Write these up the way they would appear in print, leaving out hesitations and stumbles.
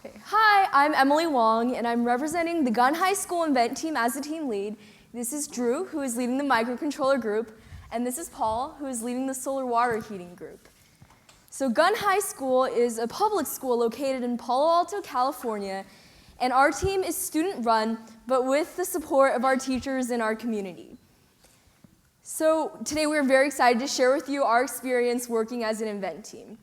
Okay. Hi, I'm Emily Wong, and I'm representing the Gunn High School InvenTeam as a team lead. This is Drew, who is leading the microcontroller group, and this is Paul, who is leading the solar water heating group. So Gunn High School is a public school located in Palo Alto, California, and our team is student-run, but with the support of our teachers in our community. So today we're very excited to share with you our experience working as an InvenTeam.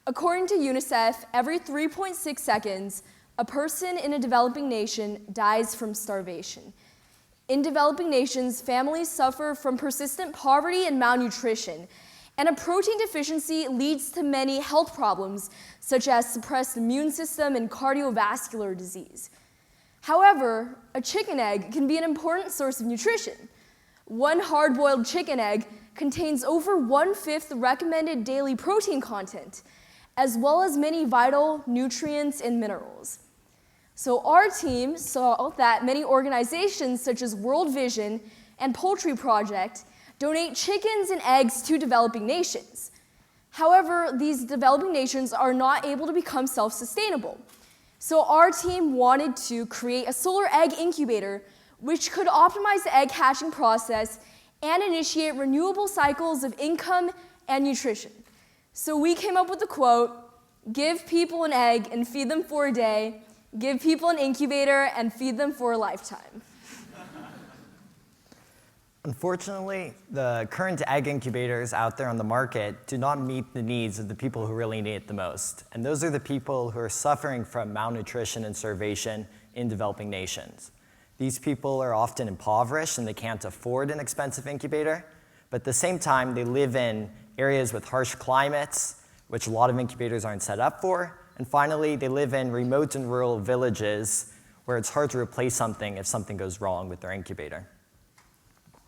According to UNICEF, every 3.6 seconds, a person in a developing nation dies from starvation. In developing nations, families suffer from persistent poverty and malnutrition, and a protein deficiency leads to many health problems, such as suppressed immune system and cardiovascular disease. However, a chicken egg can be an important source of nutrition. One hard-boiled chicken egg contains over 1/5 the recommended daily protein content, as well as many vital nutrients and minerals. So our team saw that many organizations such as World Vision and Poultry Project donate chickens and eggs to developing nations. However, these developing nations are not able to become self-sustainable. So our team wanted to create a solar egg incubator which could optimize the egg hatching process and initiate renewable cycles of income and nutrition. So we came up with the quote, "Give people an egg and feed them for a day. Give people an incubator and feed them for a lifetime." Unfortunately, the current egg incubators out there on the market do not meet the needs of the people who really need it the most. And those are the people who are suffering from malnutrition and starvation in developing nations. These people are often impoverished and they can't afford an expensive incubator, but at the same time, they live in areas with harsh climates, which a lot of incubators aren't set up for. And finally, they live in remote and rural villages where it's hard to replace something if something goes wrong with their incubator.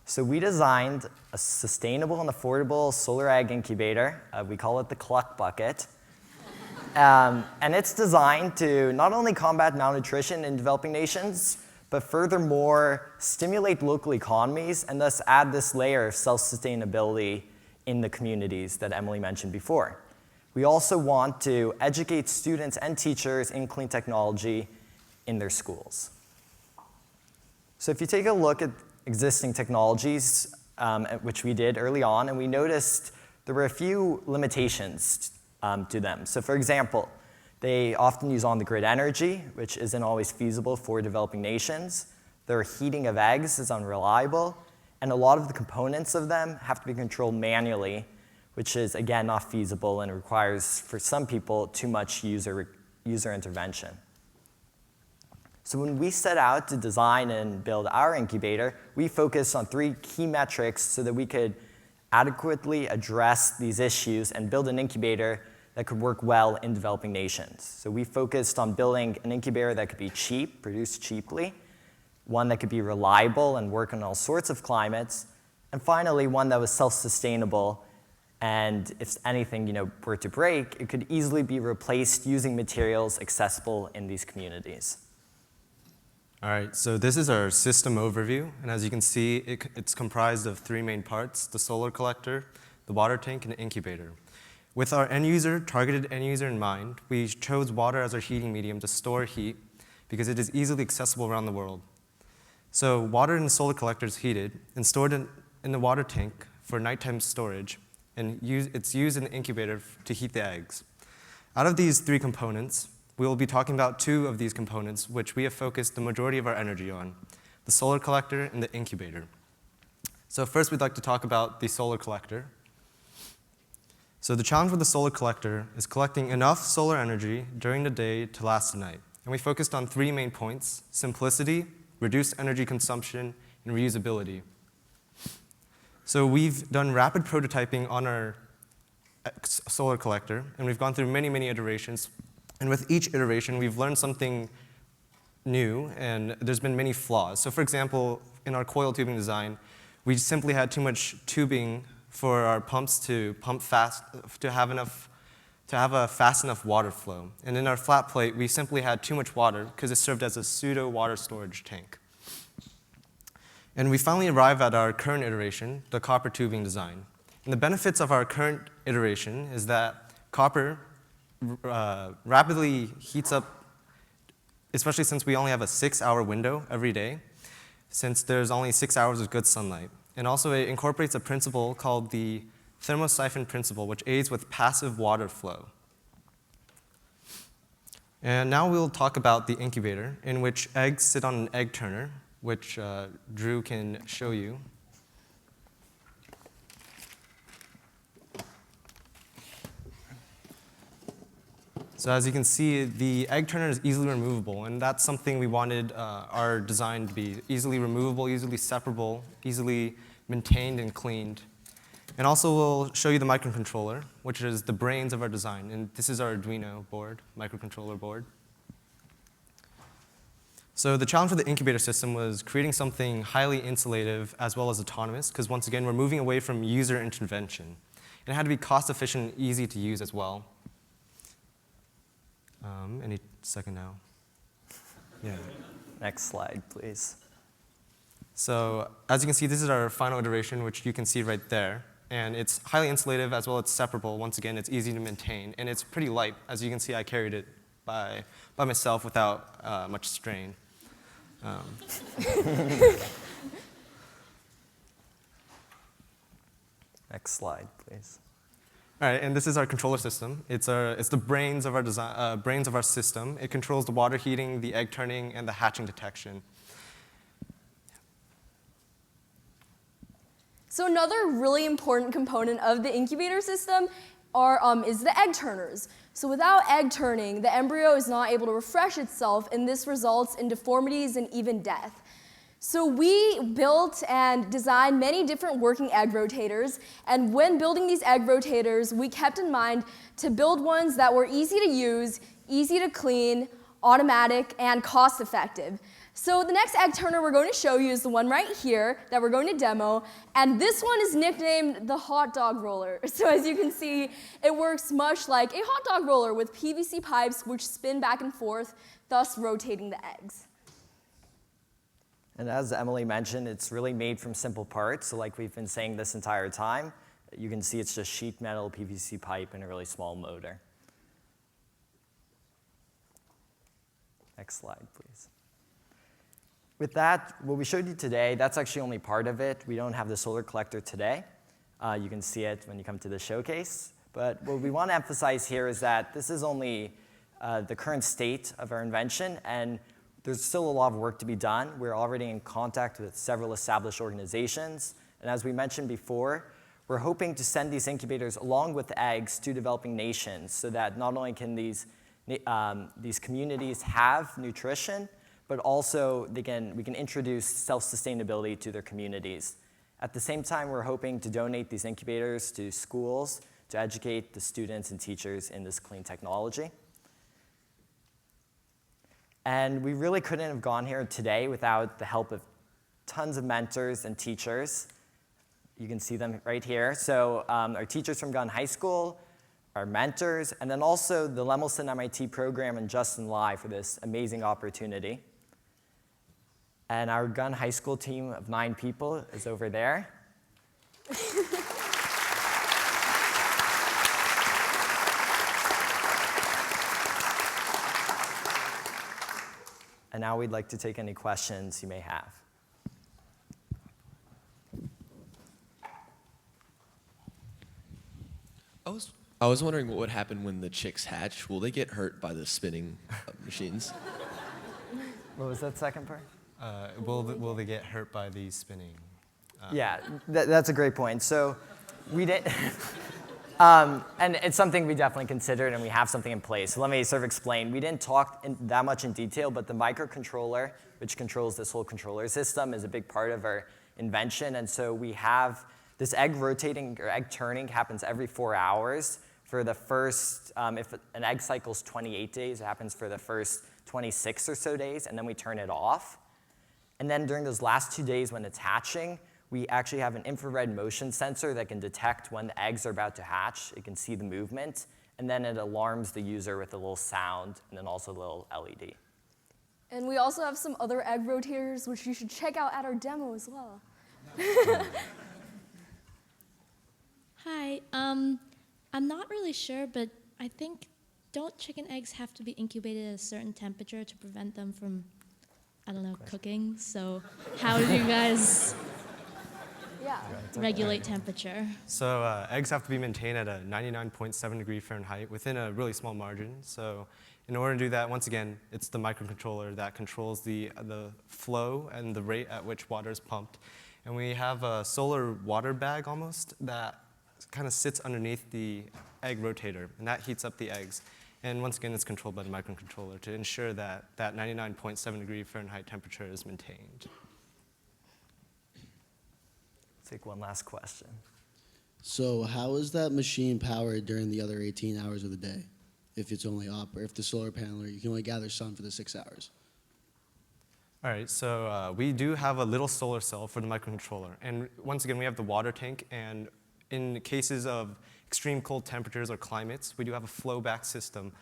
So we designed a sustainable and affordable solar egg incubator. We call it the Cluck Bucket. And it's designed to not only combat malnutrition in developing nations, but furthermore, stimulate local economies and thus add this layer of self-sustainability in the communities that Emily mentioned before. We also want to educate students and teachers in clean technology in their schools. So if you take a look at existing technologies, which we did early on, and we noticed there were a few limitations to them. So for example, they often use on-the-grid energy, which isn't always feasible for developing nations. Their heating of eggs is unreliable, and a lot of the components of them have to be controlled manually, which is, again, not feasible and requires, for some people, too much user intervention. So when we set out to design and build our incubator, we focused on 3 key metrics so that we could adequately address these issues and build an incubator that could work well in developing nations. So we focused on building an incubator that could be cheap, produced cheaply, one that could be reliable and work in all sorts of climates, and finally, one that was self-sustainable, and if anything were to break, it could easily be replaced using materials accessible in these communities. All right, so this is our system overview, and as you can see, it's comprised of 3 main parts: the solar collector, the water tank, and the incubator. With our targeted end user in mind, we chose water as our heating medium to store heat because it is easily accessible around the world. So water in the solar collector is heated and stored in the water tank for nighttime storage, and it's used in the incubator to heat the eggs. Out of these 3 components, we will be talking about 2 of these components, which we have focused the majority of our energy on: the solar collector and the incubator. So first, we'd like to talk about the solar collector. So the challenge with the solar collector is collecting enough solar energy during the day to last the night. And we focused on 3 main points: simplicity, reduced energy consumption, and reusability. So we've done rapid prototyping on our solar collector, and we've gone through many, many iterations. And with each iteration, we've learned something new, and there's been many flaws. So for example, in our coil tubing design, we simply had too much tubing for our pumps to pump fast, to have a fast enough water flow. And in our flat plate, we simply had too much water because it served as a pseudo water storage tank. And we finally arrived at our current iteration, the copper tubing design. And the benefits of our current iteration is that copper rapidly heats up especially since we only have a 6-hour window every day, since there's only 6 hours of good sunlight. And also it incorporates a principle called the thermosiphon principle, which aids with passive water flow. And now we'll talk about the incubator, in which eggs sit on an egg turner, which Drew can show you. So as you can see, the egg turner is easily removable, and that's something we wanted our design to be: easily removable, easily separable, easily maintained and cleaned. And also we'll show you the microcontroller, which is the brains of our design. And this is our Arduino board, microcontroller board. So the challenge for the incubator system was creating something highly insulative as well as autonomous, because once again, we're moving away from user intervention. And it had to be cost efficient and easy to use as well. Any second now. Yeah. Next slide, please. So as you can see, this is our final iteration, which you can see right there. And it's highly insulative as well as separable. Once again, it's easy to maintain. And it's pretty light. As you can see, I carried it by myself without much strain. Next slide, please. All right, and this is our controller system. It's the brains of our design, brains of our system. It controls the water heating, the egg turning, and the hatching detection. So another really important component of the incubator system is the egg turners. So without egg turning, the embryo is not able to refresh itself, and this results in deformities and even death. So we built and designed many different working egg rotators, and when building these egg rotators, we kept in mind to build ones that were easy to use, easy to clean, automatic, and cost-effective. So the next egg turner we're going to show you is the one right here that we're going to demo, and this one is nicknamed the hot dog roller. So as you can see, it works much like a hot dog roller with PVC pipes which spin back and forth, thus rotating the eggs. And as Emily mentioned, it's really made from simple parts. So like we've been saying this entire time, you can see it's just sheet metal, PVC pipe, and a really small motor. Next slide, please. With that, what we showed you today, that's actually only part of it. We don't have the solar collector today. You can see it when you come to the showcase. But what we want to emphasize here is that this is only the current state of our invention, and there's still a lot of work to be done. We're already in contact with several established organizations. And as we mentioned before, we're hoping to send these incubators along with eggs to developing nations so that not only can these communities have nutrition, but also we can introduce self-sustainability to their communities. At the same time, we're hoping to donate these incubators to schools to educate the students and teachers in this clean technology. And we really couldn't have gone here today without the help of tons of mentors and teachers. You can see them right here. So our teachers from Gunn High School, our mentors, and then also the Lemelson MIT program and Justin Lai for this amazing opportunity. And our Gunn High School team of 9 people is over there. And now we'd like to take any questions you may have. I was wondering what would happen when the chicks hatch. Will they get hurt by the spinning machines? What was that second part? Will they get hurt by the spinning? Yeah, that's a great point. So we did, and it's something we definitely considered, and we have something in place. So let me sort of explain. We didn't talk that much in detail, but the microcontroller, which controls this whole controller system, is a big part of our invention. And so we have this egg rotating or egg turning happens every 4 hours for the first, if an egg cycle is 28 days, it happens for the first 26 or so days, and then we turn it off. And then during those last 2 days when it's hatching, we actually have an infrared motion sensor that can detect when the eggs are about to hatch. It can see the movement, and then it alarms the user with a little sound and then also a little LED. And we also have some other egg rotators, which you should check out at our demo as well. Hi, I'm not really sure, but I think don't chicken eggs have to be incubated at a certain temperature to prevent them from, I don't know, cooking? So how do you guys Yeah. regulate temperature? So eggs have to be maintained at a 99.7 degree Fahrenheit within a really small margin. So in order to do that, once again, it's the microcontroller that controls the flow and the rate at which water is pumped. And we have a solar water bag almost that kind of sits underneath the egg rotator, and that heats up the eggs. And once again, it's controlled by the microcontroller to ensure that that 99.7 degree Fahrenheit temperature is maintained. Take one last question. So how is that machine powered during the other 18 hours of the day? If it's only if the solar panel, you can only gather sun for the 6 hours. All right, so we do have a little solar cell for the microcontroller. And once again, we have the water tank. And in cases of extreme cold temperatures or climates, we do have a flowback system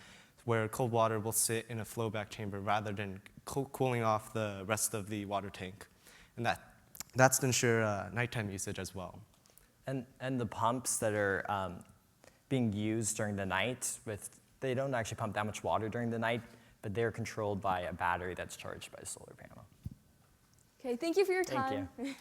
where cold water will sit in a flowback chamber rather than cooling off the rest of the water tank. And that's to ensure nighttime usage as well. And the pumps that are being used during the night, they don't actually pump that much water during the night, but they're controlled by a battery that's charged by a solar panel. Okay, thank you for your Thank time. you.